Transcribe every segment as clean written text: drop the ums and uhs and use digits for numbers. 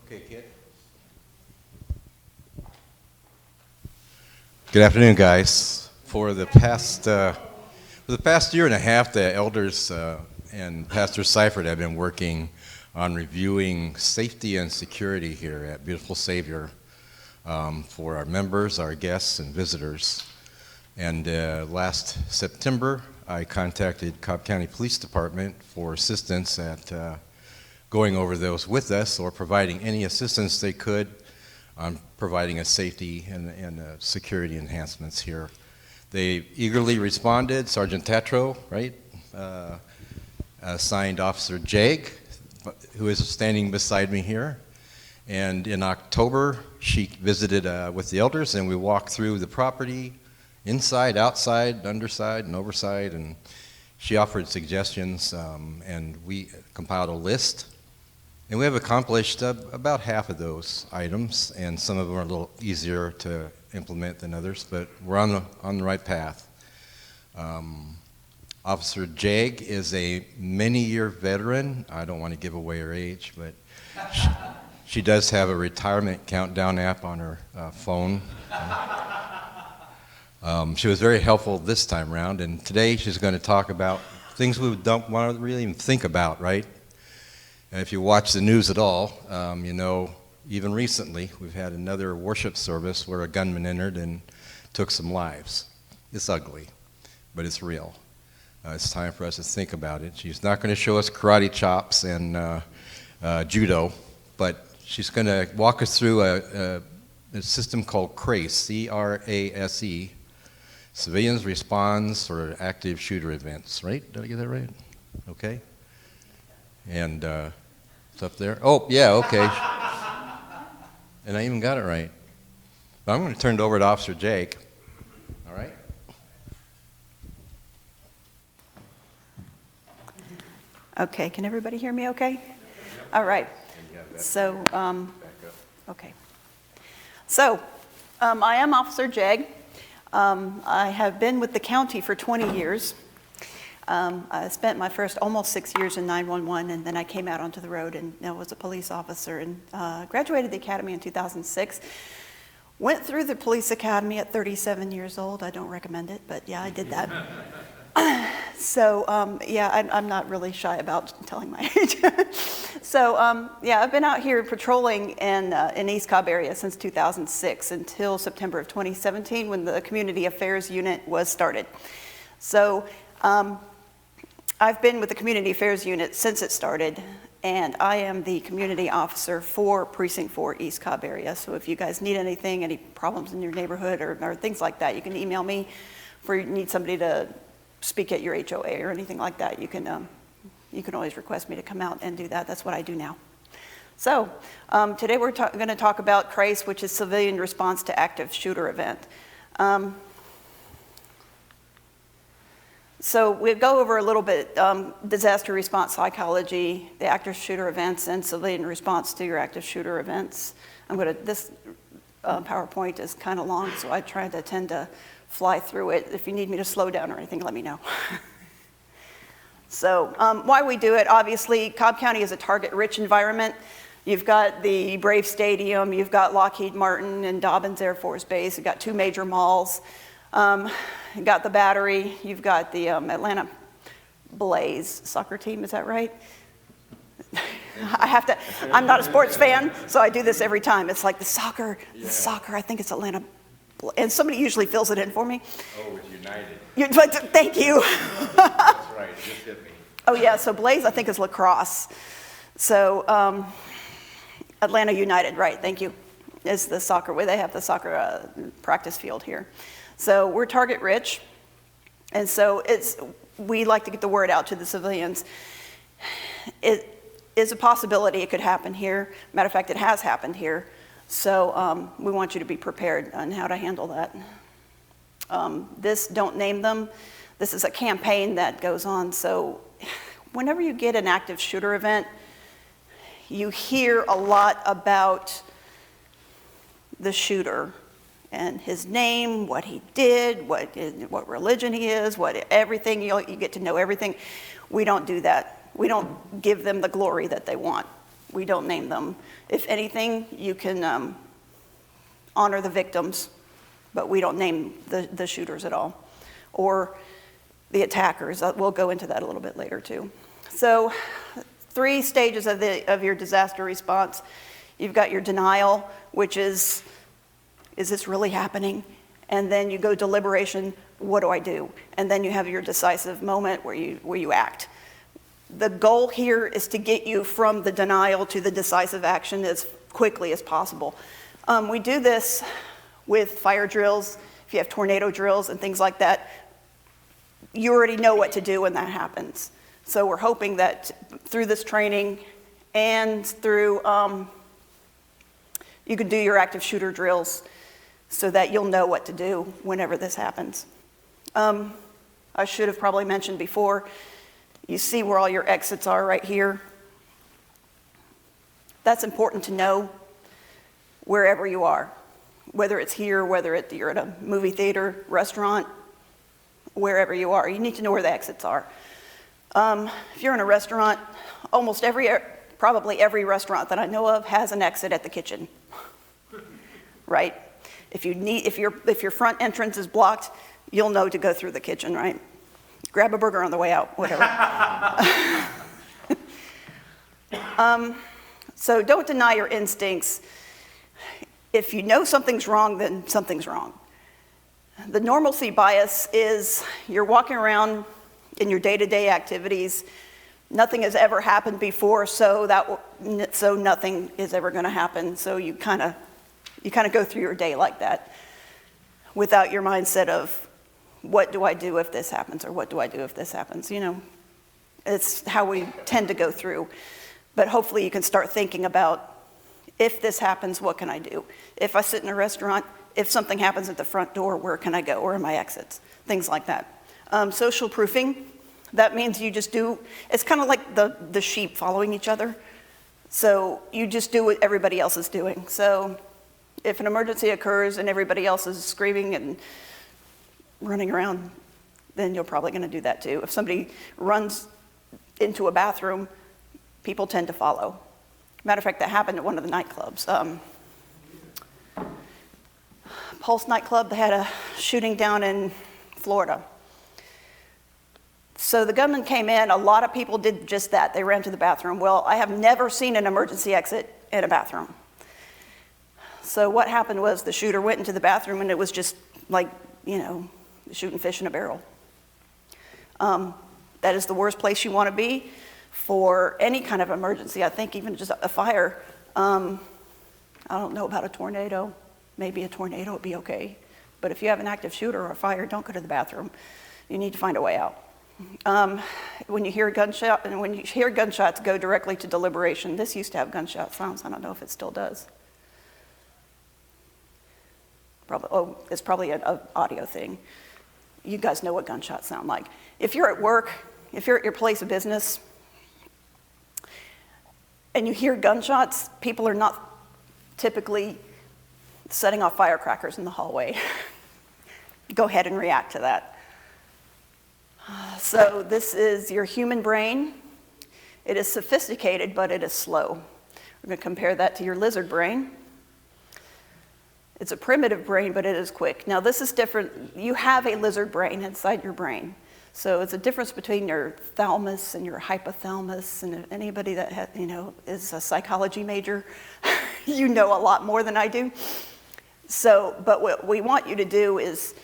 Okay, kid. Good afternoon, guys. For the past year and a half, the elders and Pastor Seifert have been working on reviewing safety and security here at Beautiful Savior for our members, our guests, and visitors. And last September, I contacted Cobb County Police Department for assistance at going over those with us or providing any assistance they could on providing a safety and security enhancements here. They eagerly responded. Sergeant Tatro, right, assigned Officer Jag, who is standing beside me here. And in October, she visited with the elders, and we walked through the property, inside, outside, underside, and overside, and she offered suggestions, and we compiled a list. And we have accomplished about half of those items, and some of them are a little easier to implement than others, but we're on the right path. Officer Jag is a many-year veteran. I don't want to give away her age, but she does have a retirement countdown app on her phone. She was very helpful this time around, and today she's going to talk about things we don't want to really even think about, right? And if you watch the news at all, you know, even recently, we've had another worship service where a gunman entered and took some lives. It's ugly, but it's real. It's time for us to think about it. She's not going to show us karate chops and judo, but she's going to walk us through a system called CRASE, C-R-A-S-E, Civilians Response for Active Shooter Events, right? Did I get that right? Okay. And it's up there. Oh, yeah, okay. And I even got it right. But I'm going to turn it over to Officer Jake. All right? Okay, can everybody hear me okay? All right. So, okay. So, I am Officer Jag. I have been with the county for 20 years. I spent my first almost 6 years in 911, and then I came out onto the road and was a police officer, and graduated the academy in 2006. Went through the police academy at 37 years old. I don't recommend it, but yeah, I did that. So yeah, I'm not really shy about telling my age. So yeah, I've been out here patrolling in East Cobb area since 2006 until September of 2017 when the Community Affairs Unit was started. So I've been with the Community Affairs Unit since it started, and I am the community officer for Precinct 4 East Cobb area. So if you guys need anything, any problems in your neighborhood or things like that, you can email me. If you need somebody to speak at your HOA or anything like that, you can always request me to come out and do that. That's what I do now. So today we're going to talk about CRASE, which is Civilian Response to Active Shooter Event. So we'll go over a little bit disaster response psychology, the active shooter events, and civilian response to your active shooter events. This PowerPoint is kind of long, so I tend to fly through it. If you need me to slow down or anything, let me know. So why we do it, obviously, Cobb County is a target-rich environment. You've got the Brave Stadium, you've got Lockheed Martin and Dobbins Air Force Base, you've got two major malls. You've got the Battery, you've got the Atlanta Blaze soccer team, is that right? I'm not a sports fan, so I do this every time. It's like the soccer, I think it's Atlanta, and somebody usually fills it in for me. Oh, it's United. Thank you. That's right, it just hit me. Oh yeah, so Blaze I think is lacrosse. So Atlanta United, right, thank you, is the soccer, where they have the soccer practice field here. So we're target rich, and so we like to get the word out to the civilians. It is a possibility it could happen here. Matter of fact, it has happened here. So we want you to be prepared on how to handle that. This, don't name them. This is a campaign that goes on. So whenever you get an active shooter event, you hear a lot about the shooter and his name, what he did, what religion he is, everything. You get to know everything. We don't do that. We don't give them the glory that they want. We don't name them. If anything, you can honor the victims, but we don't name the shooters at all, or the attackers. We'll go into that a little bit later too. So 3 stages of your disaster response. You've got your denial, which is this really happening? And then you go deliberation, what do I do? And then you have your decisive moment where you act. The goal here is to get you from the denial to the decisive action as quickly as possible. We do this with fire drills. If you have tornado drills and things like that, you already know what to do when that happens. So we're hoping that through this training and through, you can do your active shooter drills so that you'll know what to do whenever this happens. I should have probably mentioned before, you see where all your exits are right here. That's important to know wherever you are, whether it's here, whether you're at a movie theater, restaurant, wherever you are. You need to know where the exits are. If you're in a restaurant, probably every restaurant that I know of has an exit at the kitchen, right? If your front entrance is blocked, you'll know to go through the kitchen, right? Grab a burger on the way out, whatever. So don't deny your instincts. If you know something's wrong, then something's wrong. The normalcy bias is you're walking around in your day-to-day activities. Nothing has ever happened before, so nothing is ever going to happen. So you kind of go through your day like that without your mindset of, what do I do if this happens, or what do I do if this happens? You know, it's how we tend to go through. But hopefully you can start thinking about, if this happens, what can I do? If I sit in a restaurant, if something happens at the front door, where can I go? Where are my exits? Things like that. Social proofing, that means you just do, it's kind of like the sheep following each other. So you just do what everybody else is doing. So if an emergency occurs and everybody else is screaming and running around, then you're probably going to do that too. If somebody runs into a bathroom, people tend to follow. Matter of fact, that happened at one of the nightclubs. Pulse nightclub, they had a shooting down in Florida. So the gunman came in, a lot of people did just that. They ran to the bathroom. Well, I have never seen an emergency exit in a bathroom. So what happened was the shooter went into the bathroom and it was just like, you know, shooting fish in a barrel. That is the worst place you want to be for any kind of emergency. I think even just a fire. I don't know about a tornado. Maybe a tornado would be okay. But if you have an active shooter or a fire, don't go to the bathroom. You need to find a way out. When you hear a gunshot, and when you hear gunshots, go directly to deliberation. This used to have gunshot sounds. I don't know if it still does. It's probably an audio thing. You guys know what gunshots sound like. If you're at work, if you're at your place of business, and you hear gunshots, people are not typically setting off firecrackers in the hallway. Go ahead and react to that. So this is your human brain. It is sophisticated, but it is slow. We're going to compare that to your lizard brain. It's a primitive brain, but it is quick. Now this is different. You have a lizard brain inside your brain. So it's a difference between your thalamus and your hypothalamus. And anybody that is a psychology major, you know a lot more than I do. So, but what we want you to do is,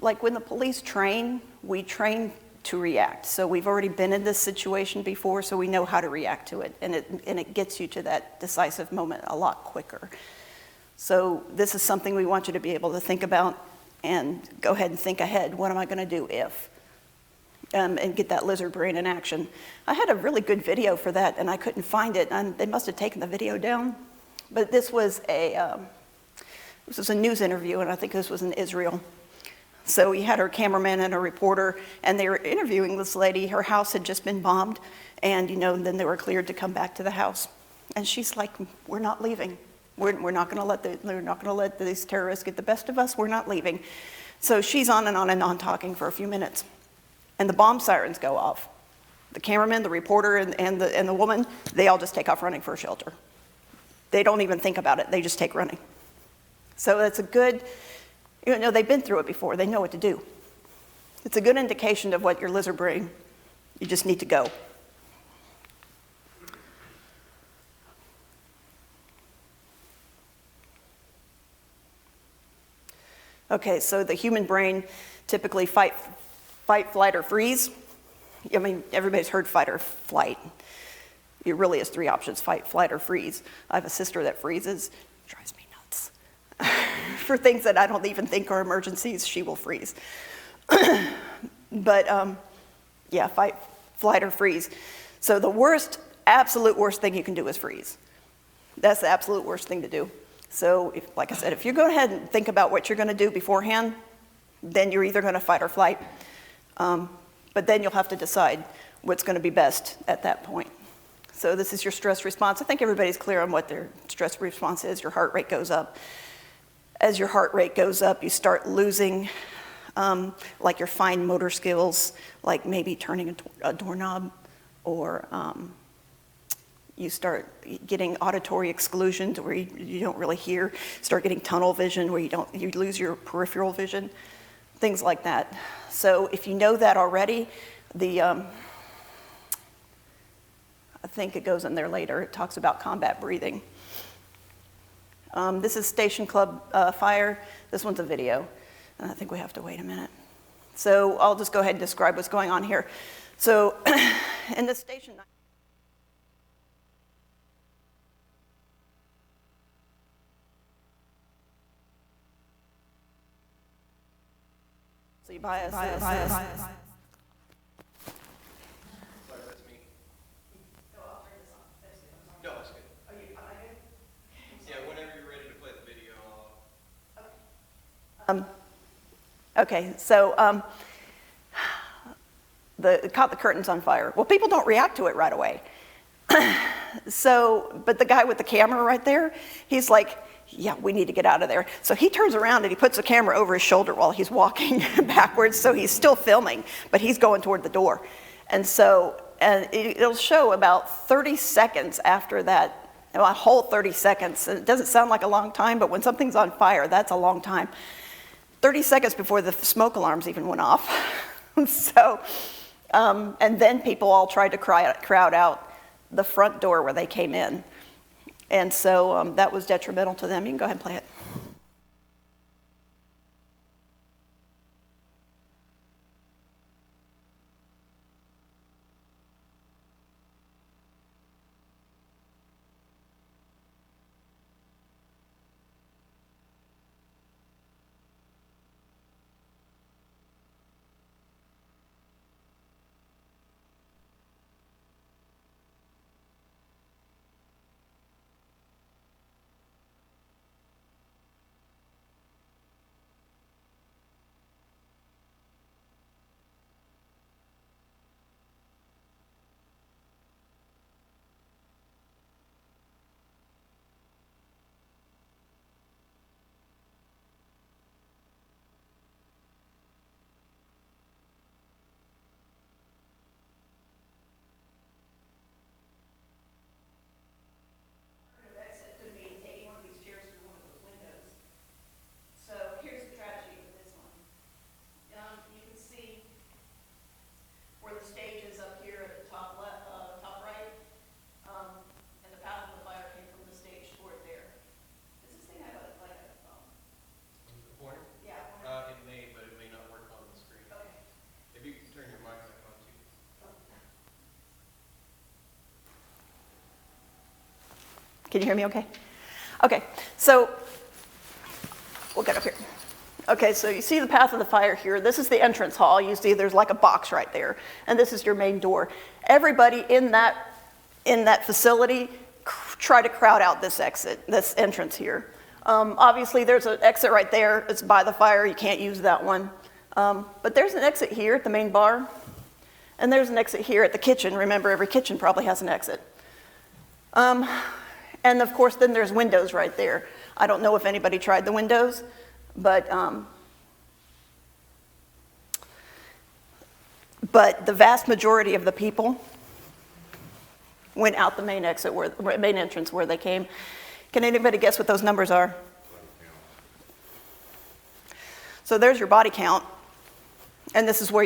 like when the police train, we train to react. So we've already been in this situation before, so we know how to react to it. And it gets you to that decisive moment a lot quicker. So this is something we want you to be able to think about and go ahead and think ahead. What am I going to do if? And get that lizard brain in action. I had a really good video for that, and I couldn't find it. And they must have taken the video down. But this was a news interview, and I think this was in Israel. So we had our cameraman and a reporter, and they were interviewing this lady. Her house had just been bombed, and then they were cleared to come back to the house. And she's like, "We're not leaving. We're not going to let these terrorists get the best of us. We're not leaving." So she's on and on and on talking for a few minutes, and the bomb sirens go off. the cameraman, the reporter, and the woman, they all just take off running for a shelter. They don't even think about it. They just take running. So that's a good, they've been through it before. They know what to do. It's a good indication of what your lizard brain, you just need to go. Okay, so the human brain typically fight, flight, or freeze. I mean, everybody's heard fight or flight. It really is 3 options: fight, flight, or freeze. I have a sister that freezes. It drives me nuts. For things that I don't even think are emergencies, she will freeze. But yeah, fight, flight, or freeze. So the worst, absolute worst thing you can do is freeze. That's the absolute worst thing to do. So, like I said, if you go ahead and think about what you're going to do beforehand, then you're either going to fight or flight. But then you'll have to decide what's going to be best at that point. So this is your stress response. I think everybody's clear on what their stress response is. Your heart rate goes up. As your heart rate goes up, you start losing like your fine motor skills, like maybe turning a doorknob, or you start getting auditory exclusion to where you don't really hear, start getting tunnel vision where you lose your peripheral vision, things like that. So if you know that already, I think it goes in there later, it talks about combat breathing. This is Station Club fire. This one's a video. And I think we have to wait a minute. So I'll just go ahead and describe what's going on here. So in the station, so you buy a Sorry, that's me. No, it's good. Yeah, whenever you're ready to play the video, okay, so caught the curtains on fire. Well, people don't react to it right away. But the guy with the camera right there, he's like, yeah, we need to get out of there. So he turns around and he puts the camera over his shoulder while he's walking backwards, so he's still filming, but he's going toward the door. And so it'll show about 30 seconds after that, a whole 30 seconds. And it doesn't sound like a long time, but when something's on fire, that's a long time. 30 seconds before the smoke alarms even went off. So, and then people all tried to crowd out the front door where they came in. And so that was detrimental to them. You can go ahead and play it. Can you hear me okay? Okay, so we'll get up here. Okay, so you see the path of the fire here. This is the entrance hall. You see there's like a box right there, and this is your main door. Everybody in that facility try to crowd out this exit, this entrance here. Obviously, there's an exit right there. It's by the fire. You can't use that one. But there's an exit here at the main bar, and there's an exit here at the kitchen. Remember, every kitchen probably has an exit. And of course, then there's windows right there. I don't know if anybody tried the windows, but But the vast majority of the people went out the main exit, main entrance where they came. Can anybody guess what those numbers are? So there's your body count. And this is where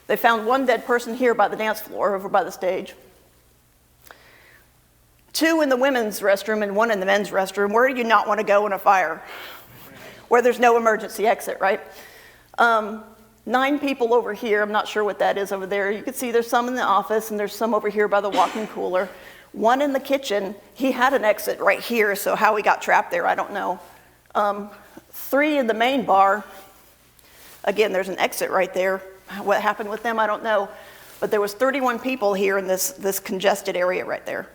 they found one dead person here by the dance floor, over by the stage. 2 in the women's restroom and 1 in the men's restroom. Where do you not want to go in a fire? Where there's no emergency exit, right? 9 people over here. I'm not sure what that is over there. You can see there's some in the office and there's some over here by the walk-in cooler. 1 in the kitchen. He had an exit right here, so how he got trapped there, I don't know. 3 in the main bar. Again, there's an exit right there. What happened with them, I don't know. But there was 31 people here in this congested area right there.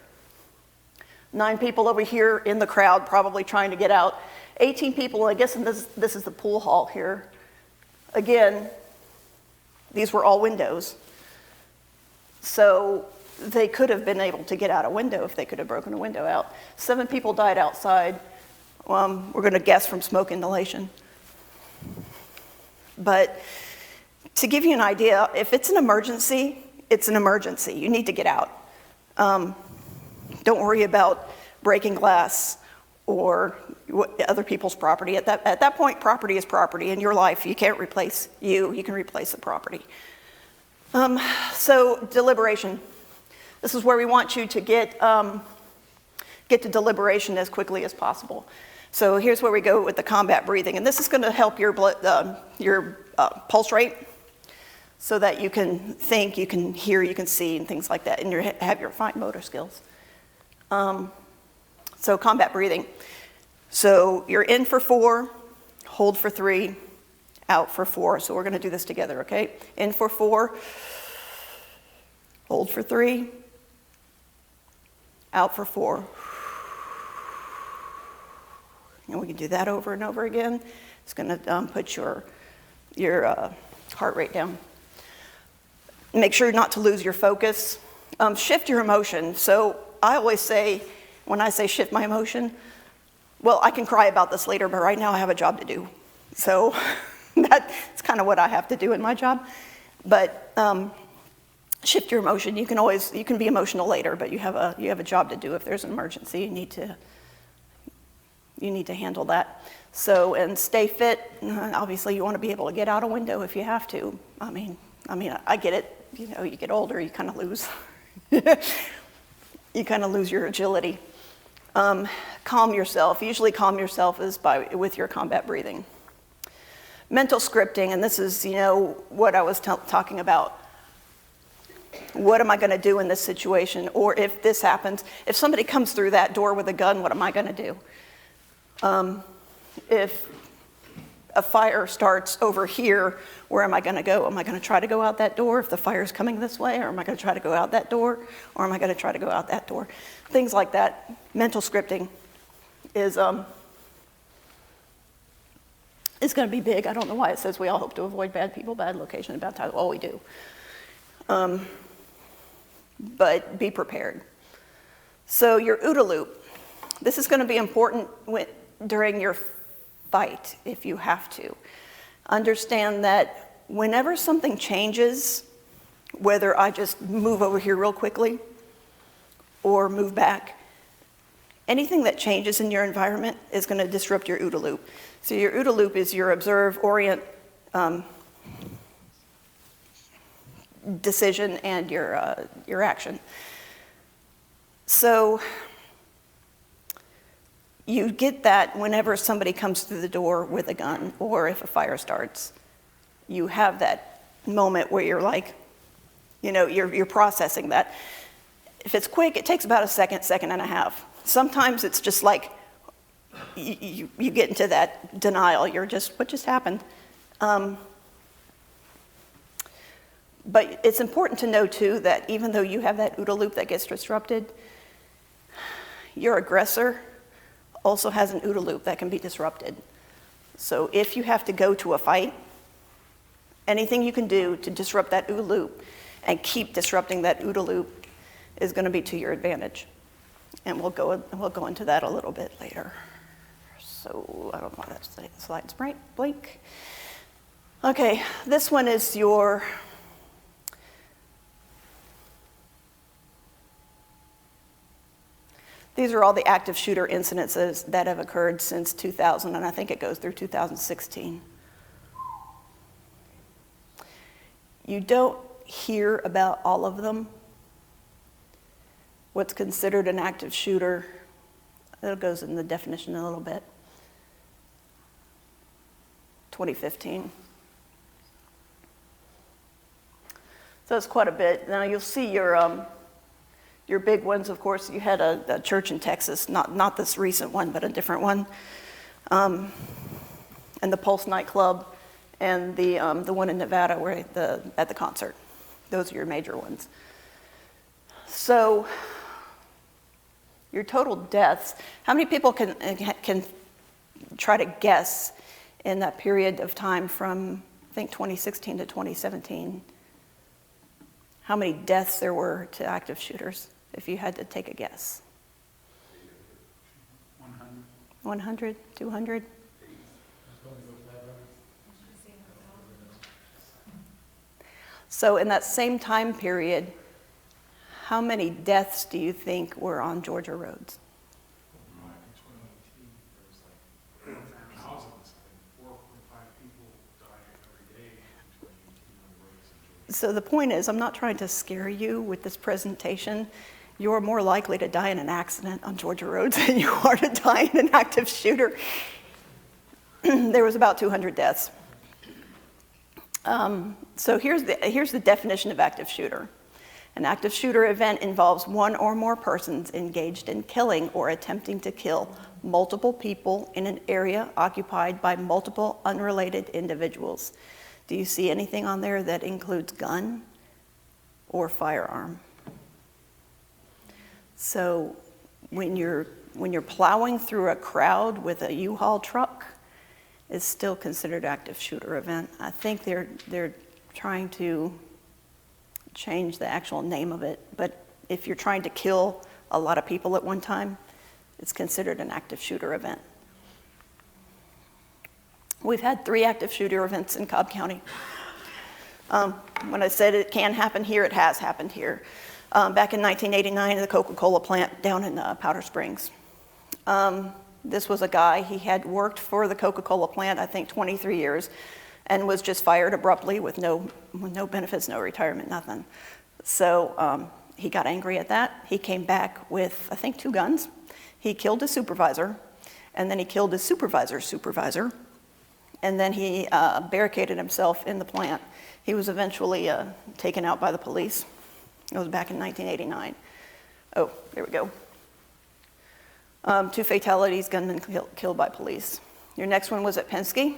9 people over here in the crowd, probably trying to get out. 18 people, I guess this is the pool hall here. Again, these were all windows. So they could have been able to get out a window if they could have broken a window out. 7 people died outside. We're going to guess from smoke inhalation. But to give you an idea, if it's an emergency, it's an emergency. You need to get out. Don't worry about breaking glass or other people's property. At that point, property is property in your life. You can't replace you can replace the property. So deliberation. This is where we want you to get to deliberation as quickly as possible. So here's where we go with the combat breathing. And this is going to help your pulse rate so that you can think, you can hear, you can see, and things like that, and have your fine motor skills. So combat breathing. So you're in for 4, hold for 3, out for 4. So we're going to do this together, okay? In for 4, hold for 3, out for 4. And we can do that over and over again. It's going to put your heart rate down. Make sure not to lose your focus. Shift your emotion. So I always say, when I say shift my emotion, well, I can cry about this later, but right now I have a job to do. So that's kind of what I have to do in my job. But shift your emotion. You can be emotional later, but you have a job to do. If there's an emergency, you need to handle that. So, and stay fit. Obviously, you want to be able to get out a window if you have to. I mean, I get it. You know, you get older, you kind of lose. You kind of lose your agility. Calm yourself. Usually, calm yourself is with your combat breathing. Mental scripting, and this is, what I was talking about. What am I going to do in this situation? Or if this happens, if somebody comes through that door with a gun, what am I going to do? If a fire starts over here, where am I going to go? Am I going to try to go out that door if the fire's coming this way? Or am I going to try to go out that door? Or am I going to try to go out that door? Things like that. Mental scripting is going to be big. I don't know why it says we all hope to avoid bad people, bad location, and bad time. Well, we do. But be prepared. So your OODA loop. This is going to be important during your fight, if you have to. Understand that whenever something changes, whether I just move over here real quickly or move back, anything that changes in your environment is going to disrupt your OODA loop. So your OODA loop is your observe, orient, decision, and your action. So you get that whenever somebody comes through the door with a gun, or if a fire starts. You have that moment where you're like, you're processing that. If it's quick, it takes about a second and a half. Sometimes it's just like you get into that denial. You're just, what just happened? But it's important to know, too, that even though you have that OODA loop that gets disrupted, your aggressor also has an OODA loop that can be disrupted. So if you have to go to a fight, anything you can do to disrupt that OODA loop and keep disrupting that OODA loop is going to be to your advantage. And we'll go into that a little bit later. So I don't know why that slide's blank. Okay, this one is your These are all the active shooter incidences that have occurred since 2000, and I think it goes through 2016. You don't hear about all of them. What's considered an active shooter, that goes in the definition a little bit. 2015. So it's quite a bit. Now you'll see your big ones, of course. You had a church in Texas, not this recent one, but a different one. And the Pulse nightclub, and the one in Nevada where at the concert. Those are your major ones. So your total deaths, how many people can try to guess in that period of time from, I think, 2016 to 2017, how many deaths there were to active shooters, if you had to take a guess? 100, 200? So in that same time period, how many deaths do you think were on Georgia roads? So the point is, I'm not trying to scare you with this presentation. You're more likely to die in an accident on Georgia roads than you are to die in an active shooter. There was about 200 deaths. So here's the definition of active shooter. An active shooter event involves one or more persons engaged in killing or attempting to kill multiple people in an area occupied by multiple unrelated individuals. Do you see anything on there that includes gun or firearm? So when you're plowing through a crowd with a U-Haul truck, it's still considered active shooter event. I think they're trying to change the actual name of it, but if you're trying to kill a lot of people at one time, it's considered an active shooter event. We've had 3 active shooter events in Cobb County. When I said it can happen here, it has happened here. Back in 1989, at the Coca-Cola plant down in Powder Springs. This was a guy, he had worked for the Coca-Cola plant, I think 23 years, and was just fired abruptly with no benefits, no retirement, nothing. So he got angry at that. He came back with, I think, 2 guns. He killed his supervisor, and then he killed his supervisor's supervisor, and then he barricaded himself in the plant. He was eventually taken out by the police. It was back in 1989. Oh, there we go. 2 fatalities, gunmen killed by police. Your next one was at Penske.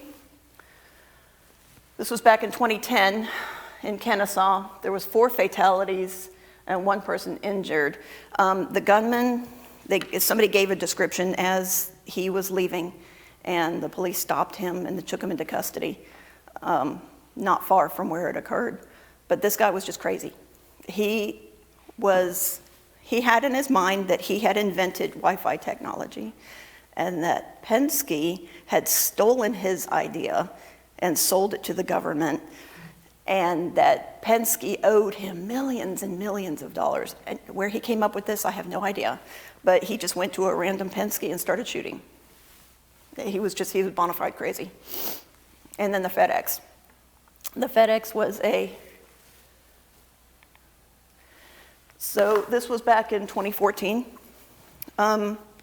This was back in 2010 in Kennesaw. There was 4 fatalities and 1 person injured. The gunman, somebody gave a description as he was leaving, and the police stopped him and took him into custody, not far from where it occurred. But this guy was just crazy. He had in his mind that he had invented Wi-Fi technology, and that Penske had stolen his idea and sold it to the government, and that Penske owed him millions and millions of dollars. And where he came up with this, I have no idea. But he just went to a random Penske and started shooting. He was bona fide crazy. And then the FedEx. The FedEx was so this was back in 2014.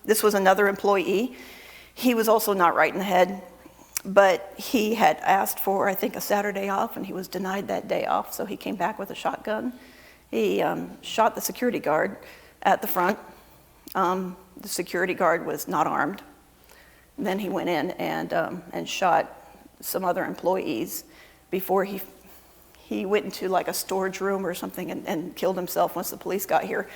This was another employee. He was also not right in the head, but he had asked for, I think, a Saturday off, and he was denied that day off, so he came back with a shotgun. He shot the security guard at the front. The security guard was not armed. Then he went in and shot some other employees before he went into like a storage room or something and killed himself once the police got here.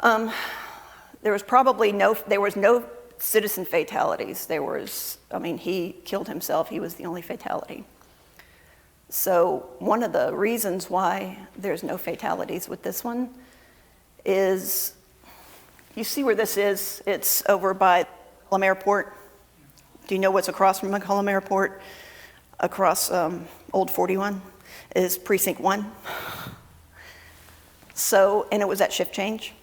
There was no citizen fatalities. He killed himself. He was the only fatality. So one of the reasons why there's no fatalities with this one is, you see where this is? It's over by McCollum Airport. Do you know what's across from McCollum Airport? Across Old 41 is Precinct 1. So, and it was at shift change.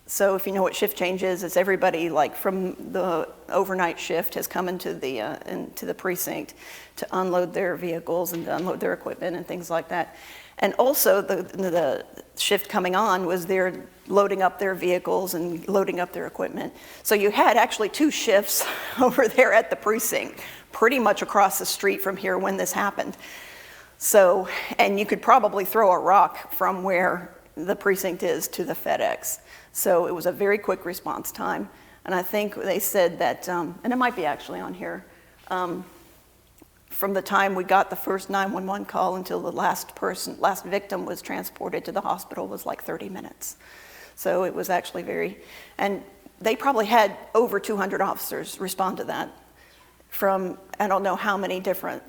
So if you know what shift change is, it's everybody like from the overnight shift has come into the precinct to unload their vehicles and to unload their equipment and things like that. And also the shift coming on was they're loading up their vehicles and loading up their equipment. So you had actually 2 shifts over there at the precinct, pretty much across the street from here when this happened. So, and you could probably throw a rock from where the precinct is to the FedEx. So it was a very quick response time. And I think they said that, and it might be actually on here, from the time we got the first 911 call until the last victim was transported to the hospital was like 30 minutes. So it was actually and they probably had over 200 officers respond to that from, I don't know how many different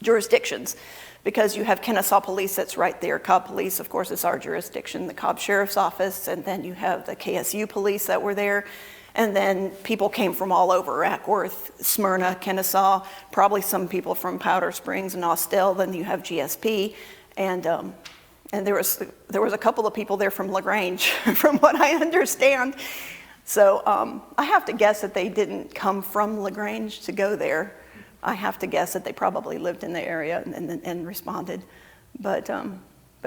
jurisdictions, because you have Kennesaw Police that's right there, Cobb Police, of course, is our jurisdiction, the Cobb Sheriff's Office, and then you have the KSU Police that were there, and then people came from all over, Ackworth, Smyrna, Kennesaw, probably some people from Powder Springs and Austell, then you have GSP, and there was a couple of people there from LaGrange, from what I understand. So I have to guess that they didn't come from LaGrange to go there. I have to guess that they probably lived in the area and responded. But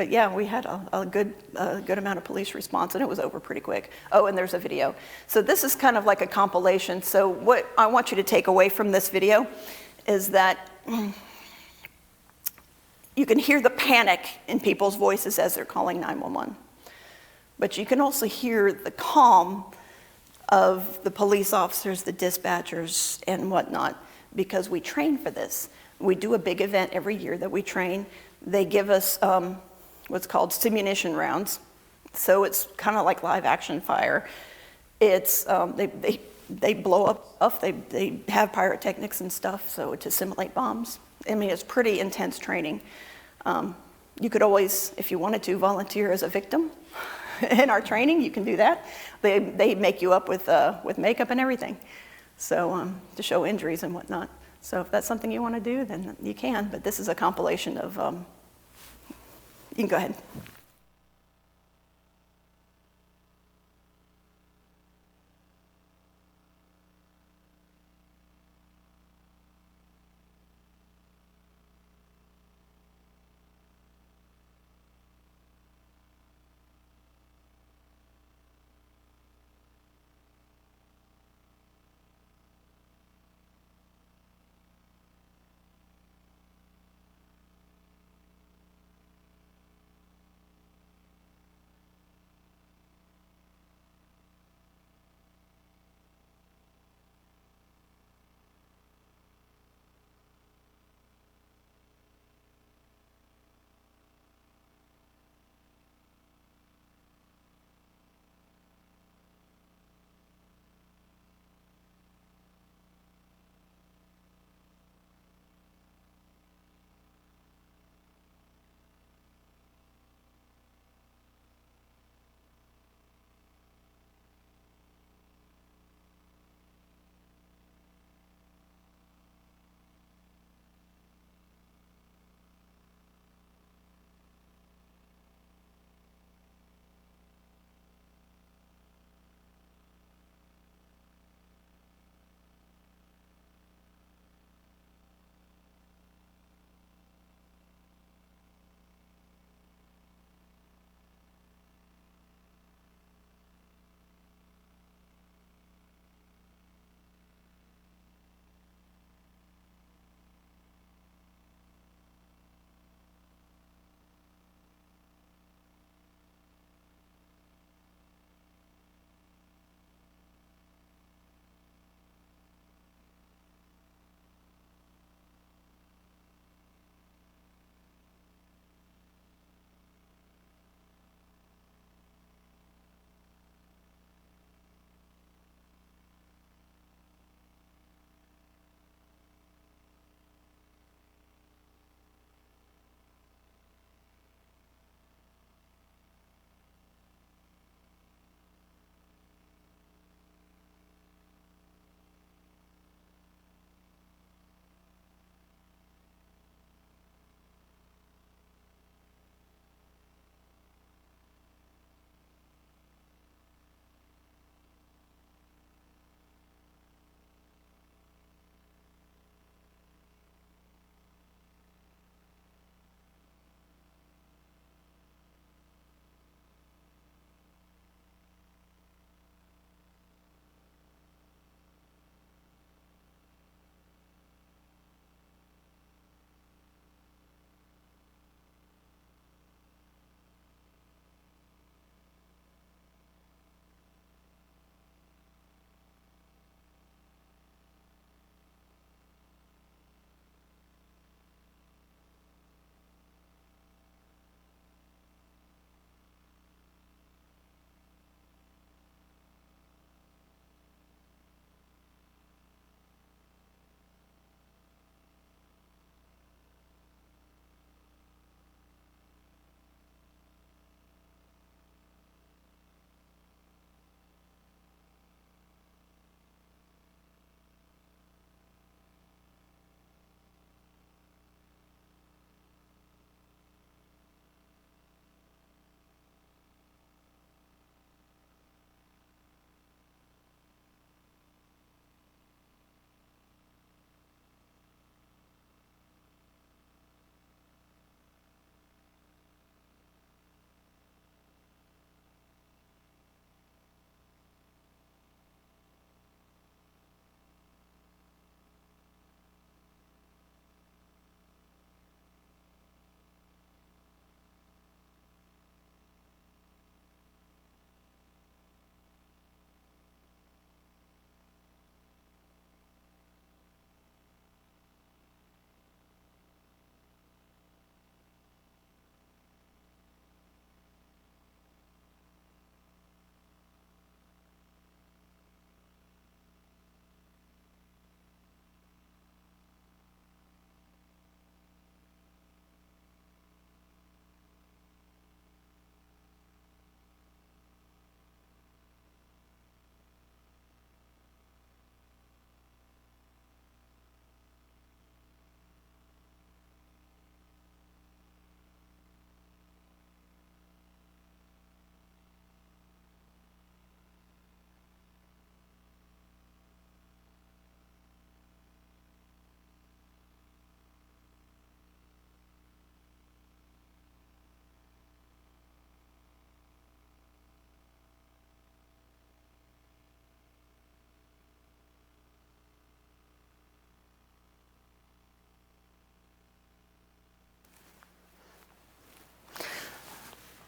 yeah, we had a good amount of police response, and it was over pretty quick. Oh, and there's a video. So this is kind of like a compilation. So what I want you to take away from this video is that you can hear the panic in people's voices as they're calling 911. But you can also hear the calm of the police officers, the dispatchers, and whatnot, because we train for this. We do a big event every year that we train. They give us what's called simunition rounds. So it's kind of like live action fire. It's, they blow up, they have pyrotechnics and stuff, so to simulate bombs. I mean, it's pretty intense training. You could always, if you wanted to, volunteer as a victim in our training. You can do that. They make you up with makeup and everything, so to show injuries and whatnot. So if that's something you want to do, then you can. But this is a compilation of. You can go ahead.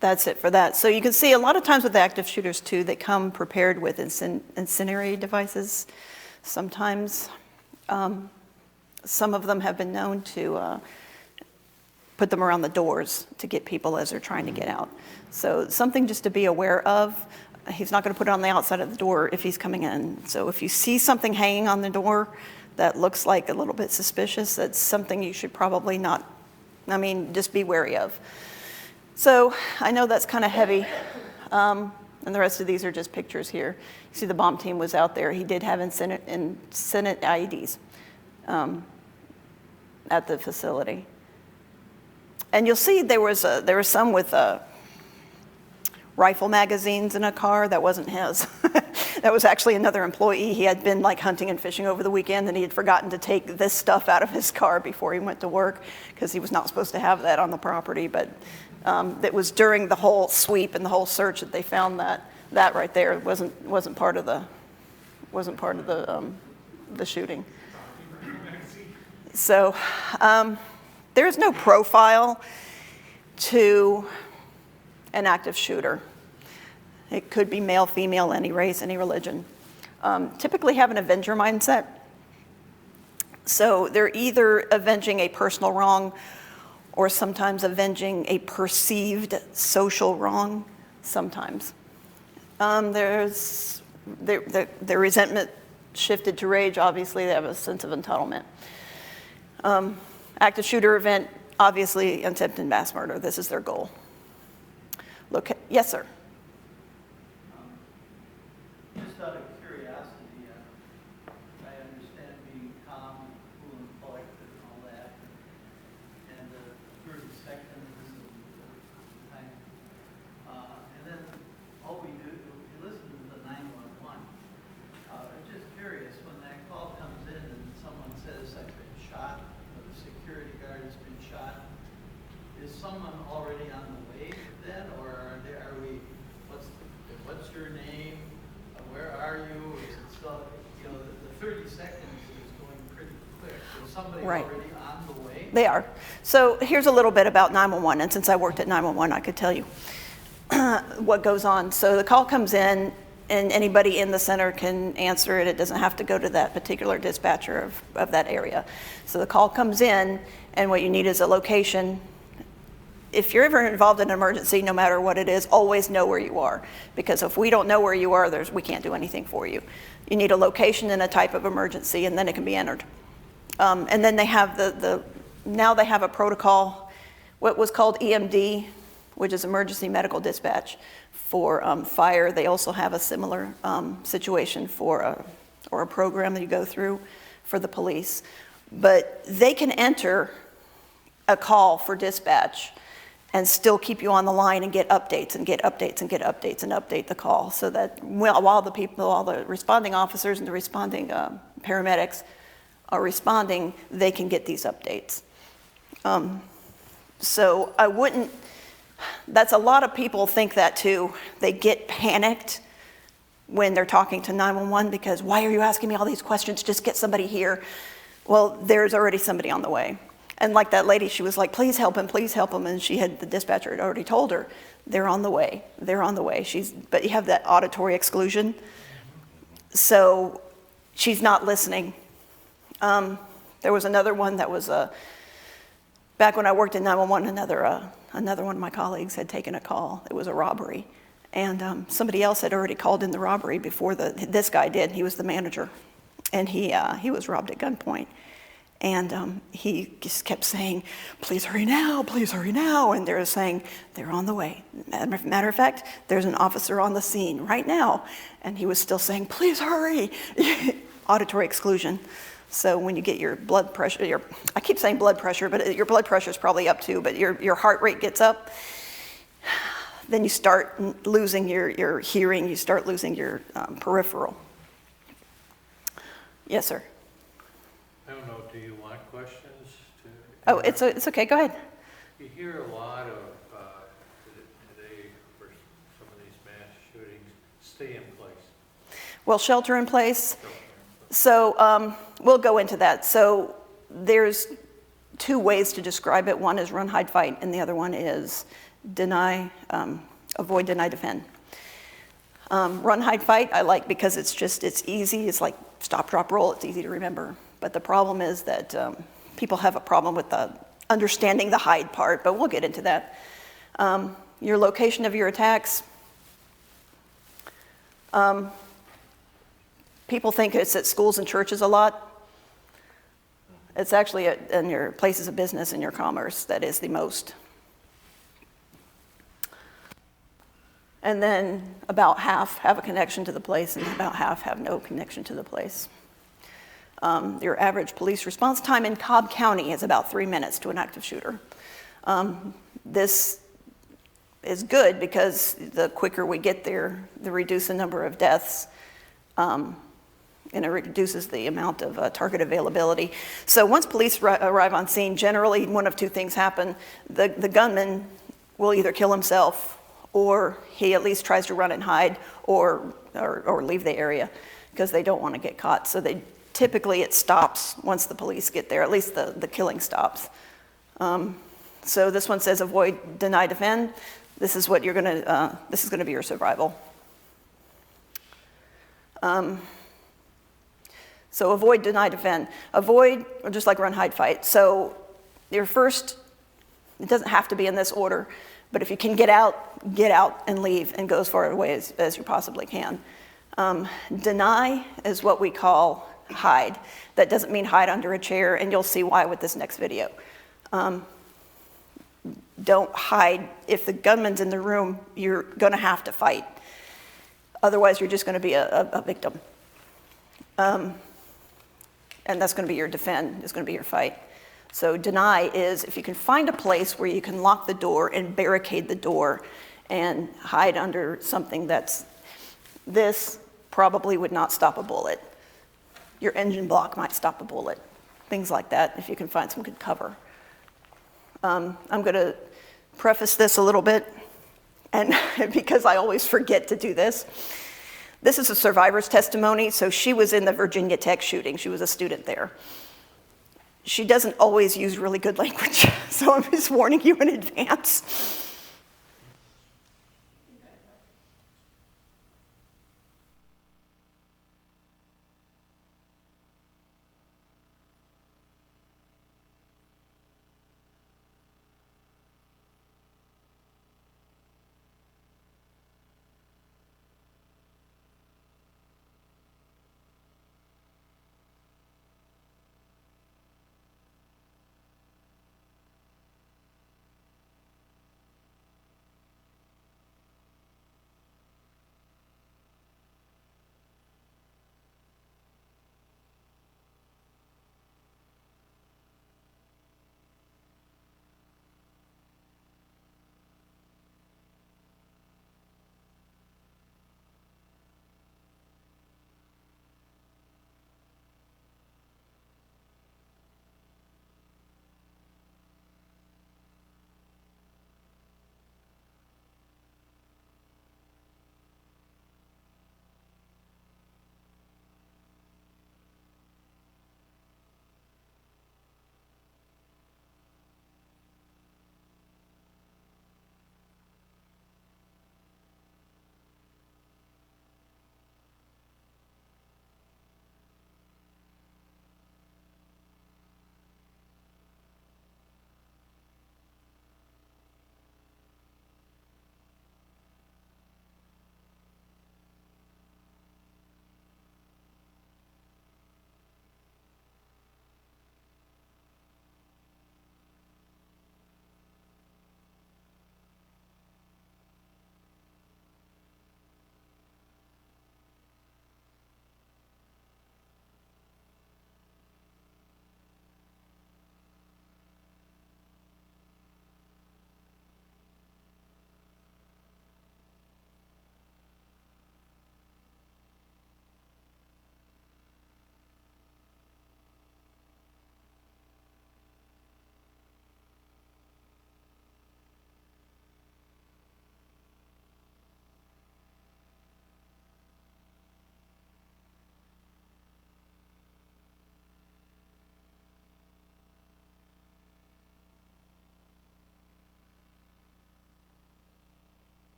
That's it for that. So you can see a lot of times with active shooters too, they come prepared with incendiary devices. Sometimes some of them have been known to put them around the doors to get people as they're trying to get out. So something just to be aware of. He's not going to put it on the outside of the door if he's coming in. So if you see something hanging on the door that looks like a little bit suspicious, that's something you should probably not, just be wary of. So I know that's kind of heavy, and the rest of these are just pictures here. You see the bomb team was out there. He did have incident IEDs at the facility. And you'll see there was some with rifle magazines in a car. That wasn't his. That was actually another employee. He had been like hunting and fishing over the weekend, and he had forgotten to take this stuff out of his car before he went to work because he was not supposed to have that on the property. But it was during the whole sweep and the whole search that they found that right there. It wasn't part of the shooting. So there's no profile to an active shooter. It could be male, female, any race, any religion. Typically have an avenger mindset. So they're either avenging a personal wrong or sometimes avenging a perceived social wrong, sometimes. Their resentment shifted to rage. Obviously, they have a sense of entitlement. Active shooter event, obviously, attempted mass murder. This is their goal. Look, yes, sir. Just out of curiosity, I understand being calm, cool, and collected, and all that, and the 30 seconds is the time. And then all we do, we listen to the 911. I'm just curious, when that call comes in and someone says, I've been shot, or the security guard has been shot, is someone already on the way then, or are we, what's your name, where are you, is it still, the 30 seconds is going pretty quick, is somebody Right. already on the way? They are. So here's a little bit about 911, and since I worked at 911, I could tell you what goes on. So the call comes in, and anybody in the center can answer it. It doesn't have to go to that particular dispatcher of that area. So the call comes in, and what you need is a location. If you're ever involved in an emergency, no matter what it is, always know where you are. Because if we don't know where you are, we can't do anything for you. You need a location and a type of emergency, and then it can be entered. And then they have now they have a protocol, what was called EMD, which is Emergency Medical Dispatch for fire. They also have a similar situation for a program that you go through for the police. But they can enter a call for dispatch and still keep you on the line and get updates and get updates and get updates and update the call, so that while the responding officers and the responding paramedics are responding, they can get these updates. So that's a lot of people think that too. They get panicked when they're talking to 911 because, why are you asking me all these questions? Just get somebody here. Well, there's already somebody on the way. And like that lady, she was like, please help him, and the dispatcher had already told her, they're on the way, but you have that auditory exclusion, so she's not listening. There was another one that was, back when I worked in 911, another one of my colleagues had taken a call. It was a robbery, and somebody else had already called in the robbery before this guy did. He was the manager, and he was robbed at gunpoint. And he just kept saying, please hurry now, and they were saying, they're on the way. Matter of fact, there's an officer on the scene right now, and he was still saying, please hurry. Auditory exclusion. So when you get your blood pressure, I keep saying blood pressure, but your blood pressure is probably up too, but your heart rate gets up, then you start losing your hearing, you start losing your peripheral. Yes, sir. I don't know, do you want questions? Oh, it's okay, go ahead. You hear a lot of, today, for some of these mass shootings, stay in place. Well, shelter in place. So we'll go into that. So there's two ways to describe it. One is run, hide, fight, and the other one is avoid, deny, defend. Run, hide, fight, I like because it's easy. It's like stop, drop, roll. It's easy to remember. But the problem is that people have a problem with understanding the hide part, but we'll get into that. Your location of your attacks. People think it's at schools and churches a lot. It's actually in your places of business and your commerce that is the most. And then about half have a connection to the place and about half have no connection to the place. Your average police response time in Cobb County is about 3 minutes to an active shooter. This is good because the quicker we get there, the reduce the number of deaths, and it reduces the amount of target availability. So once police arrive on scene, generally one of two things happen. The gunman will either kill himself or he at least tries to run and hide or leave the area because they don't want to get caught. So typically it stops once the police get there, at least the killing stops. So this one says avoid, deny, defend. This is what this is gonna be your survival. So avoid, deny, defend. Avoid, or just like run, hide, fight. So your first, it doesn't have to be in this order, but if you can get out and leave and go as far away as you possibly can. Deny is what we call hide. That doesn't mean hide under a chair, and you'll see why with this next video. Don't hide. If the gunman's in the room, you're gonna have to fight. Otherwise, you're just gonna be a victim. And that's gonna be your defend, is gonna be your fight. So deny is if you can find a place where you can lock the door and barricade the door and hide under something this probably would not stop a bullet. Your engine block might stop a bullet. Things like that, if you can find some good cover. I'm gonna preface this a little bit, and because I always forget to do this. This is a survivor's testimony. So she was in the Virginia Tech shooting. She was a student there. She doesn't always use really good language, so I'm just warning you in advance.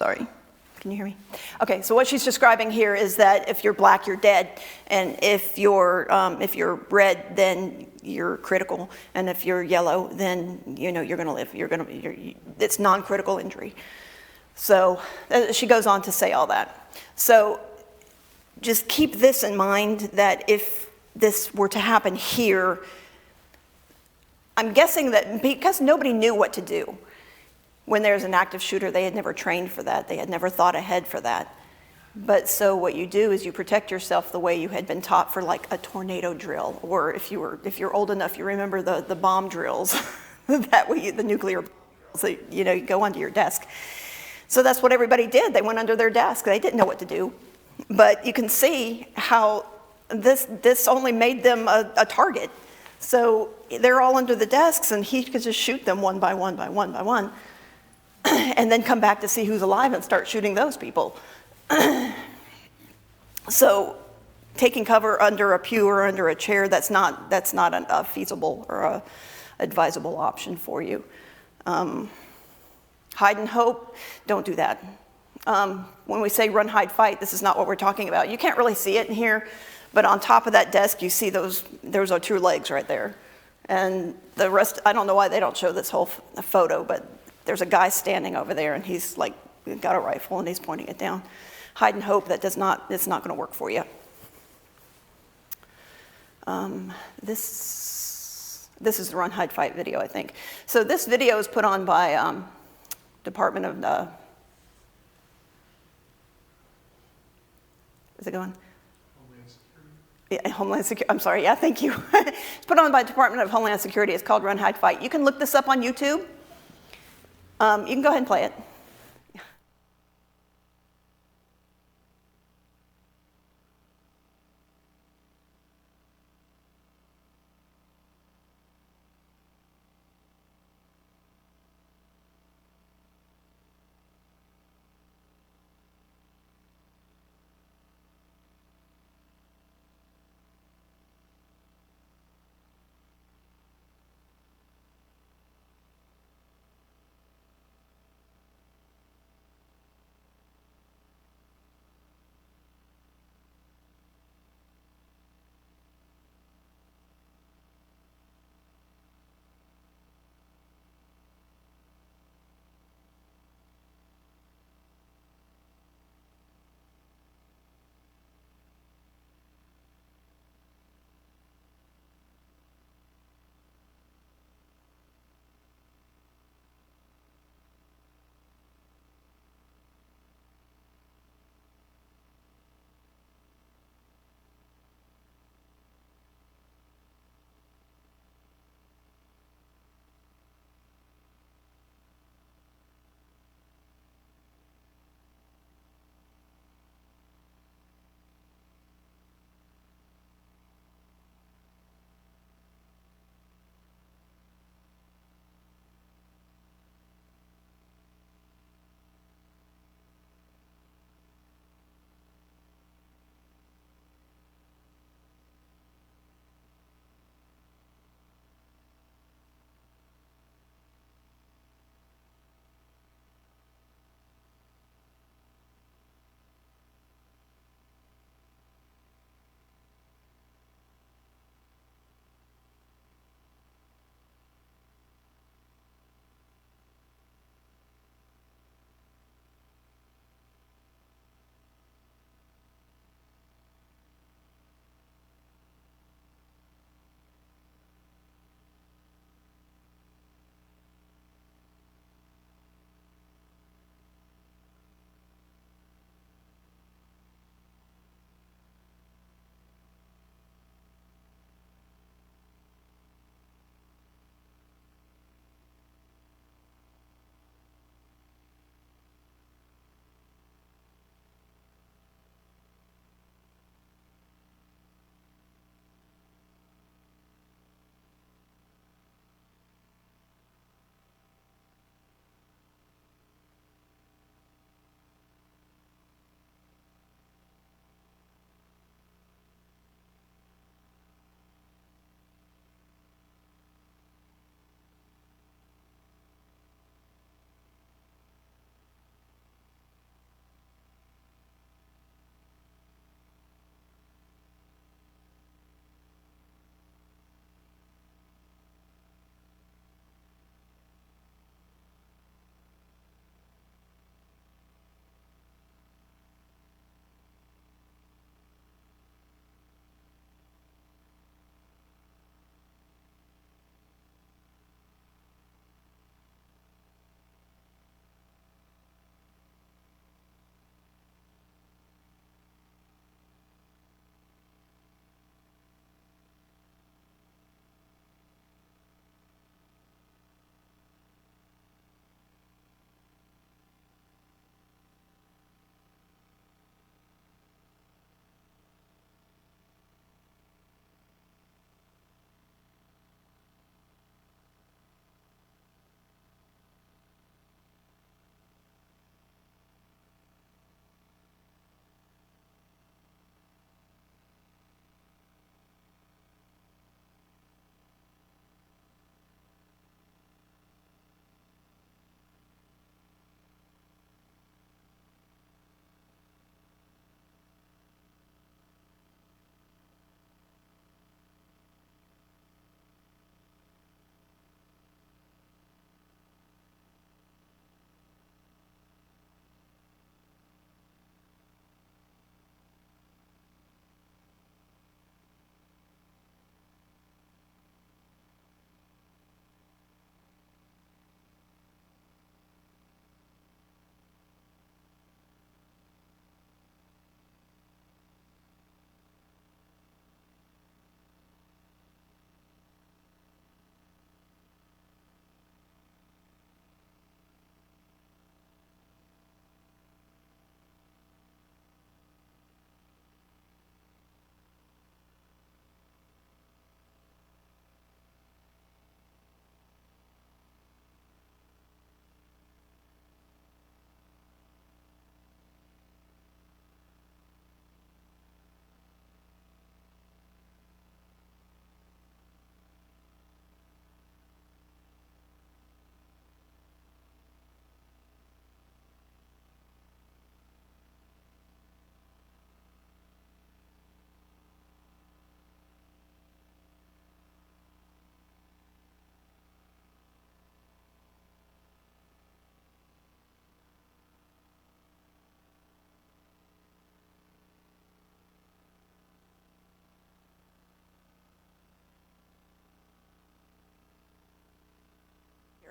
sorry. Can you hear me? Okay, so what she's describing here is that if you're black, you're dead, and if you're red, then you're critical, and if you're yellow, then you're going to live. It's non-critical injury. So she goes on to say all that. So just keep this in mind, that if this were to happen here, I'm guessing that because nobody knew what to do. When there's an active shooter, they had never trained for that. They had never thought ahead for that. But so what you do is you protect yourself the way you had been taught for like a tornado drill, or if you're old enough, you remember the bomb drills, the nuclear bombs, so, you go under your desk. So that's what everybody did. They went under their desk. They didn't know what to do. But you can see how this only made them a target. So they're all under the desks, and he could just shoot them one by one by one by one. And then come back to see who's alive and start shooting those people. So taking cover under a pew or under a chair, that's not a feasible or a advisable option for you. Hide and hope, don't do that. When we say run, hide, fight, this is not what we're talking about. You can't really see it in here, but on top of that desk, you see those are two legs right there. And the rest, I don't know why they don't show this whole photo, but there's a guy standing over there, and he's like got a rifle and he's pointing it down. Hide and hope, it's not going to work for you. This is the run, hide, fight video, I think. So this video is put on by Department of is it going? Homeland Security. Yeah, Homeland Security. I'm sorry. Yeah, thank you. It's put on by Department of Homeland Security. It's called Run, Hide, Fight. You can look this up on YouTube. You can go ahead and play it.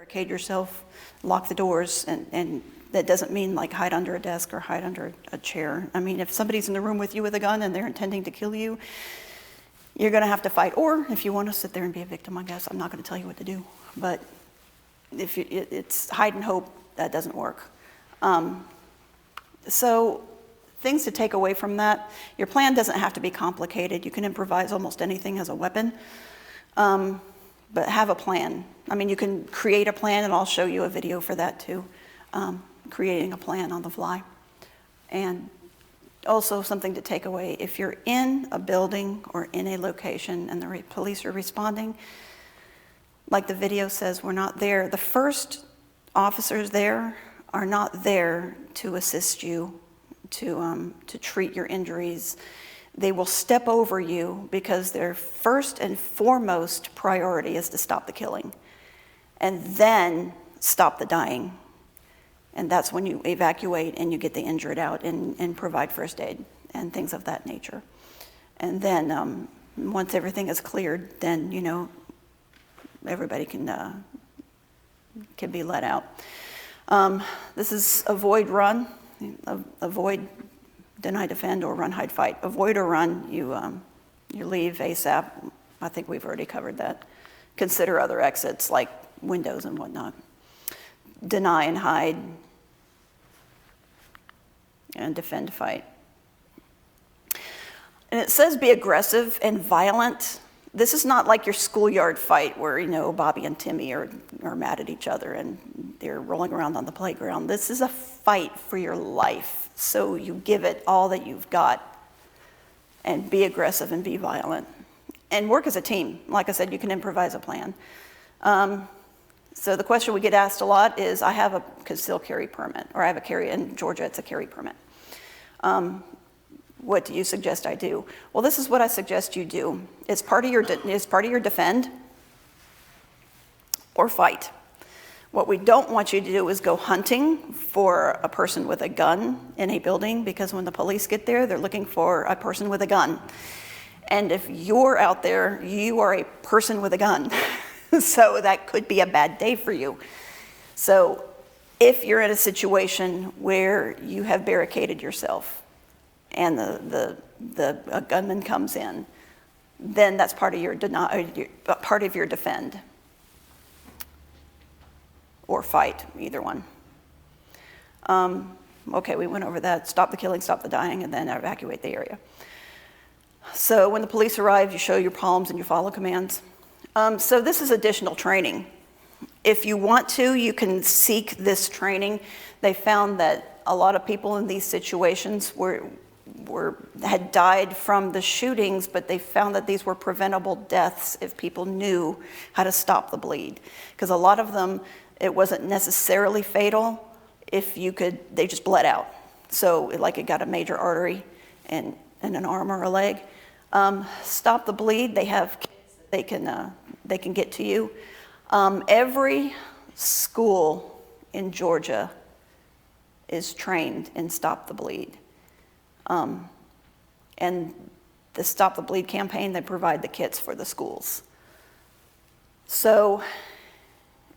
barricade yourself, lock the doors, and that doesn't mean like hide under a desk or hide under a chair. I mean, if somebody's in the room with you with a gun and they're intending to kill you, you're going to have to fight. Or if you want to sit there and be a victim, I guess, I'm not going to tell you what to do. But if it's hide and hope, that doesn't work. So things to take away from that, your plan doesn't have to be complicated. You can improvise almost anything as a weapon, but have a plan. I mean, you can create a plan, and I'll show you a video for that too, creating a plan on the fly. And also something to take away, if you're in a building or in a location and the police are responding, like the video says, we're not there. The first officers there are not there to assist you, to treat your injuries. They will step over you because their first and foremost priority is to stop the killing and then stop the dying. And that's when you evacuate and you get the injured out and provide first aid and things of that nature. And then once everything is cleared, then, you know, everybody can be let out. This is avoid, run, avoid, deny, defend, or run, hide, fight. Avoid or run, you leave ASAP. I think we've already covered that. Consider other exits like windows and whatnot. Deny and hide, and defend, fight. And it says be aggressive and violent. This is not like your schoolyard fight where, you know, Bobby and Timmy are mad at each other and they're rolling around on the playground. This is a fight for your life. So you give it all that you've got and be aggressive and be violent. And work as a team. Like I said, you can improvise a plan. So the question we get asked a lot is, I have a concealed carry permit, or I have a carry, in Georgia it's a carry permit. What do you suggest I do? Well, this is what I suggest you do. It's part of your defend or fight. What we don't want you to do is go hunting for a person with a gun in a building, because when the police get there, they're looking for a person with a gun. And if you're out there, you are a person with a gun. So that could be a bad day for you. So if you're in a situation where you have barricaded yourself and a gunman comes in, then that's part of your defend or fight, either one. Okay, we went over that. Stop the killing, stop the dying, and then evacuate the area. So when the police arrive, you show your palms and you follow commands. So this is additional training. If you want to, you can seek this training. They found that a lot of people in these situations had died from the shootings, but they found that these were preventable deaths if people knew how to stop the bleed. Because a lot of them, it wasn't necessarily fatal. They just bled out. So like it got a major artery in an arm or a leg. Stop the bleed, they have kits that they can get to you. Every school in Georgia is trained in Stop the Bleed. And the Stop the Bleed campaign, they provide the kits for the schools. So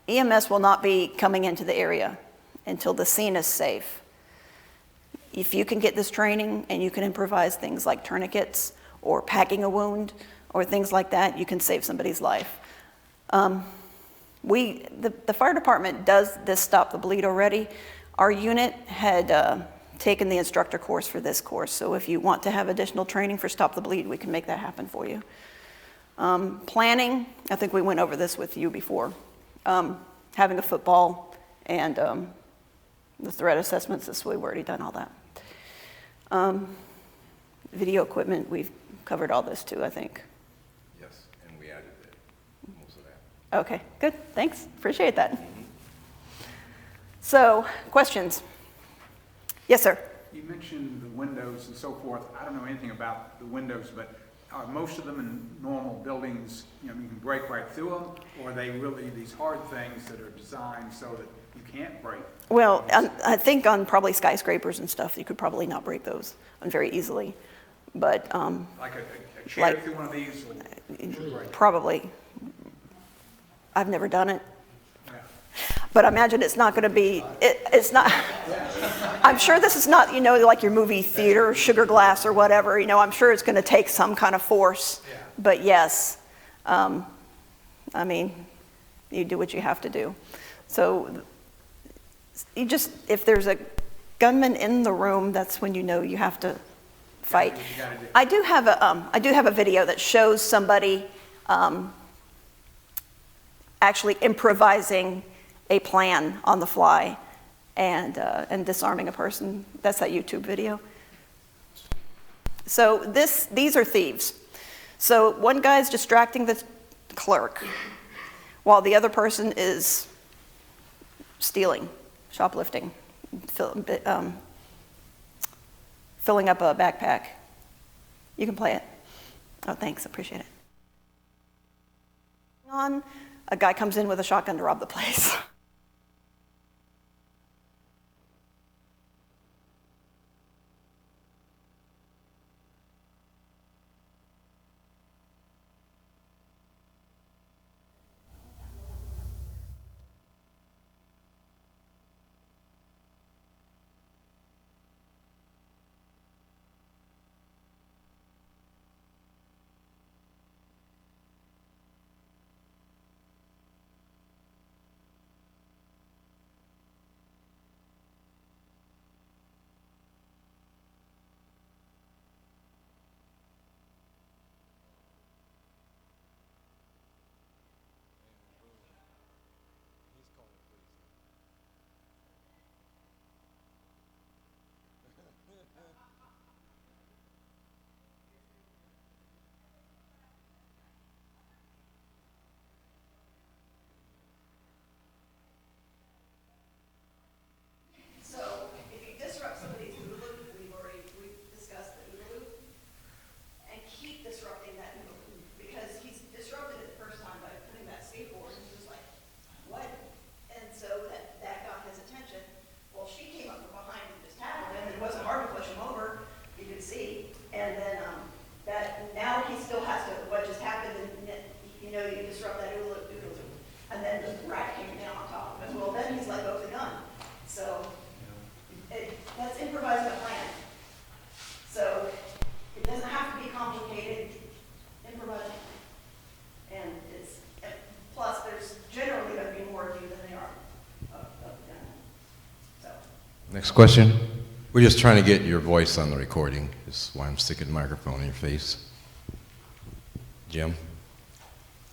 EMS will not be coming into the area until the scene is safe. If you can get this training and you can improvise things like tourniquets or packing a wound or things like that, you can save somebody's life. The fire department does this Stop the Bleed already. Our unit had taken the instructor course for this course, so if you want to have additional training for Stop the Bleed, we can make that happen for you. Planning, I think we went over this with you before. Having a football and the threat assessments, we've already done all that. Video equipment, we've covered all this too, I think. Yes, and we added most of that. Okay, good, thanks, appreciate that. So, questions? Yes, sir. You mentioned the windows and so forth. I don't know anything about the windows, but are most of them in normal buildings, you know, you can break right through them, or are they really these hard things that are designed so that you can't break? Well, I think on probably skyscrapers and stuff, you could probably not break those very easily, but like a chair through one of these will break. probably. I've never done it. Yeah. But I imagine it's not going to be, it's not, I'm sure this is not, like your movie theater, sugar glass or whatever, I'm sure it's going to take some kind of force. Yeah. But yes, I mean, you do what you have to do. So if there's a gunman in the room, that's when you have to fight. That's what you gotta do. I do have a video that shows somebody actually improvising a plan on the fly and disarming a person. That's that YouTube video. So these are thieves. So one guy's distracting the clerk while the other person is stealing, shoplifting, filling up a backpack. You can play it. Oh, thanks, appreciate it. A guy comes in with a shotgun to rob the place. Next question. We're just trying to get your voice on the recording. That's why I'm sticking the microphone in your face. Jim?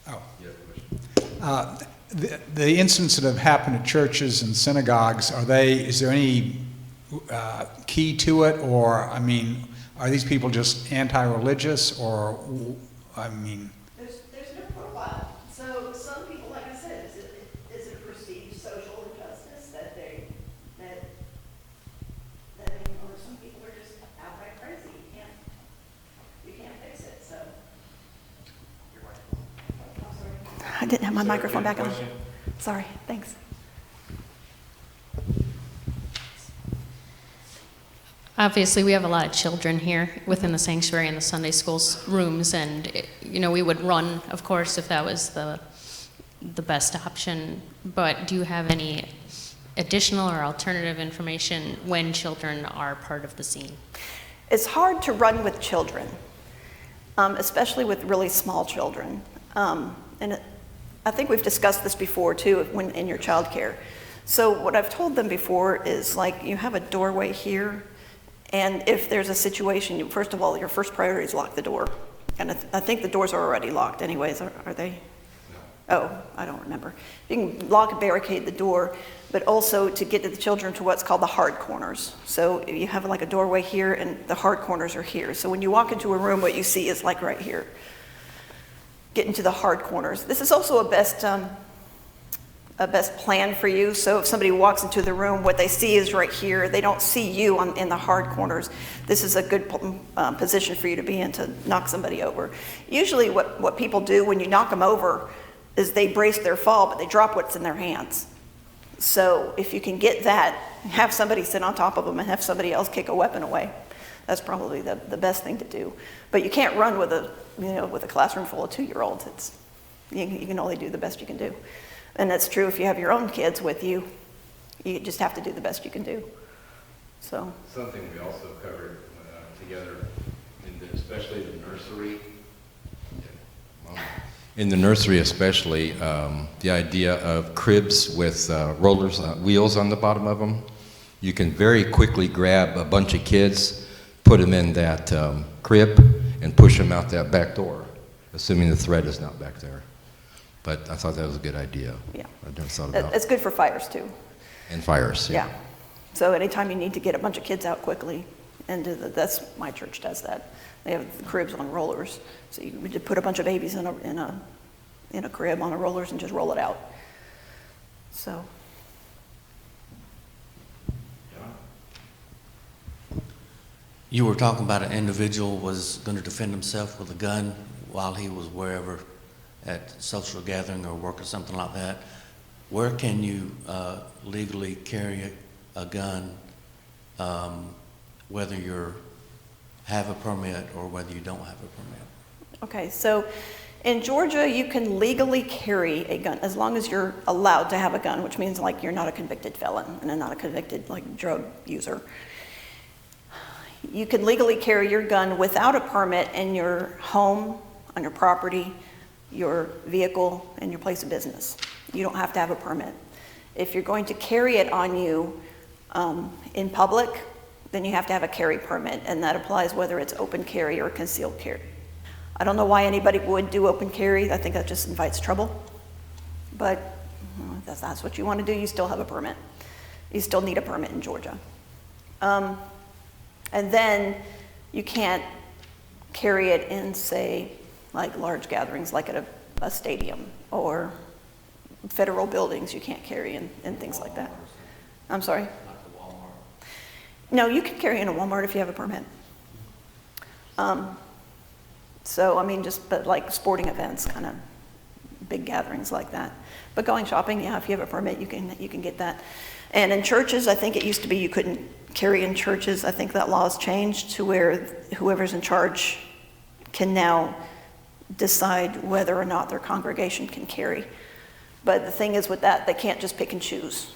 Oh. The incidents that have happened at churches and synagogues, is there any key to it, or, I mean, are these people just anti-religious, or, I mean? There's no profile. So some people, like I said, is it a perceived social injustice that or some people are just outright crazy. You can't fix it, so. Oh, sorry. I didn't have my microphone back on. Sorry, thanks. Obviously, we have a lot of children here within the sanctuary and the Sunday schools rooms, and we would run, of course, if that was the best option. But do you have any additional or alternative information when children are part of the scene? It's hard to run with children, especially with really small children. I think we've discussed this before too when in your child care. So what I've told them before is, like, you have a doorway here, and if there's a situation, first of all, your first priority is lock the door. And I think the doors are already locked anyways, are they? Oh, I don't remember. You can lock and barricade the door, but also to get to the children to what's called the hard corners. So you have like a doorway here and the hard corners are here. So when you walk into a room, what you see is like right here. Get into the hard corners. This is also a best plan for you. So if somebody walks into the room, what they see is right here. They don't see you in the hard corners. This is a good position for you to be in to knock somebody over. Usually what people do when you knock them over is they brace their fall, but they drop what's in their hands. So if you can get that, have somebody sit on top of them and have somebody else kick a weapon away. That's probably the best thing to do. But you can't run with a classroom full of 2-year-olds. You can only do the best you can do. And that's true if you have your own kids with you. You just have to do the best you can do. So, Something we also covered together, especially the nursery. In the nursery especially, the idea of cribs with rollers, wheels on the bottom of them. You can very quickly grab a bunch of kids, put them in that crib, and push them out that back door, assuming the thread is not back there. But I thought that was a good idea. yeah. I never thought about It's good for fires, too. And fires, Yeah. So anytime you need to get a bunch of kids out quickly, and that's, my church does that. They have the cribs on rollers. So you just put a bunch of babies in a crib on the rollers and just roll it out. So, You were talking about an individual was going to defend himself with a gun while he was wherever, at social gathering or work or something like that. Where can you legally carry a gun, whether you have a permit or whether you don't have a permit? okay, so in Georgia, you can legally carry a gun as long as you're allowed to have a gun, which means like you're not a convicted felon and not a convicted like drug user. You can legally carry your gun without a permit in your home, on your property, your vehicle, and your place of business. You don't have to have a permit. If you're going to carry it on you in public, then you have to have a carry permit, and that applies whether it's open carry or concealed carry. I don't know why anybody would do open carry. I think that just invites trouble. But if that's what you want to do, you still have a permit. You still need a permit in Georgia. And then you can't carry it in, say, like large gatherings, like at a stadium or federal buildings. You can't carry in things like that. I'm sorry? Like a Walmart? No, you can carry in a Walmart if you have a permit. So, I mean, but like sporting events, kind of big gatherings like that. But going shopping, yeah, if you have a permit, you can get that. And in churches, I think it used to be you couldn't carry in churches. I think that law has changed to where whoever's in charge can now decide whether or not their congregation can carry. But the thing is with that, they can't just pick and choose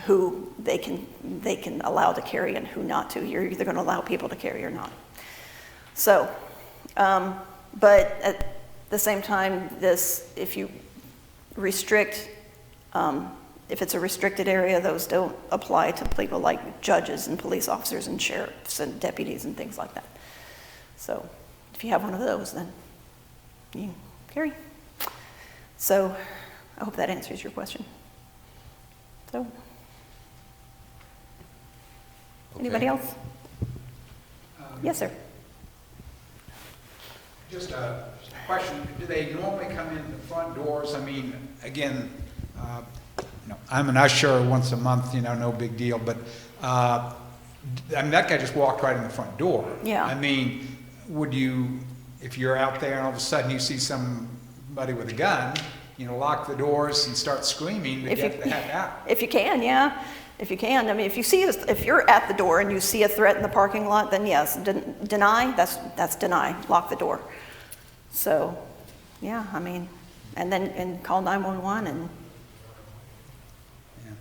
who they can allow to carry and who not to. You're either going to allow people to carry or not. So, but at the same time, if you restrict, if it's a restricted area, those don't apply to people like judges and police officers and sheriffs and deputies and things like that. So if you have one of those, then you carry. So I hope that answers your question. So, anybody else? Yes, sir. Just a question, do they normally come in the front doors? I mean, again, I'm an usher once a month, no big deal, but I mean, that guy just walked right in the front door. Yeah. I mean, would you, if you're out there and all of a sudden you see somebody with a gun, lock the doors and start screaming to get the heck out? If you can, yeah. If you can. I mean, if you're at the door and you see a threat in the parking lot, then yes, deny, that's deny, lock the door. So, yeah, I mean, and call 911 and, Yeah.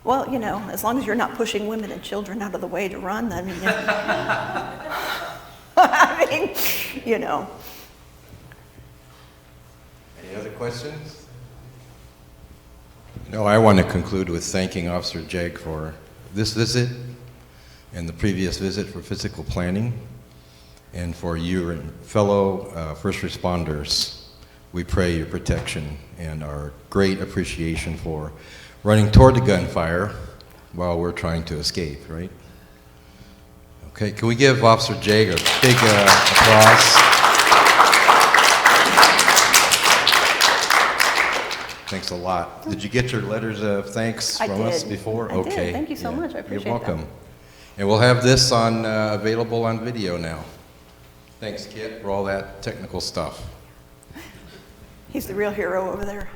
well, as long as you're not pushing women and children out of the way to run, I mean, I mean, Any other questions? No, I want to conclude with thanking Officer Jake for this visit and the previous visit for physical planning, and for you and fellow first responders. We pray your protection and our great appreciation for running toward the gunfire while we're trying to escape, right? Okay, can we give Officer Jake a big applause? Thanks a lot. Did you get your letters of thanks from us before? I did. Okay. Thank you so much. I appreciate that. You're welcome. And we'll have this available on video now. Thanks, Kit, for all that technical stuff. He's the real hero over there.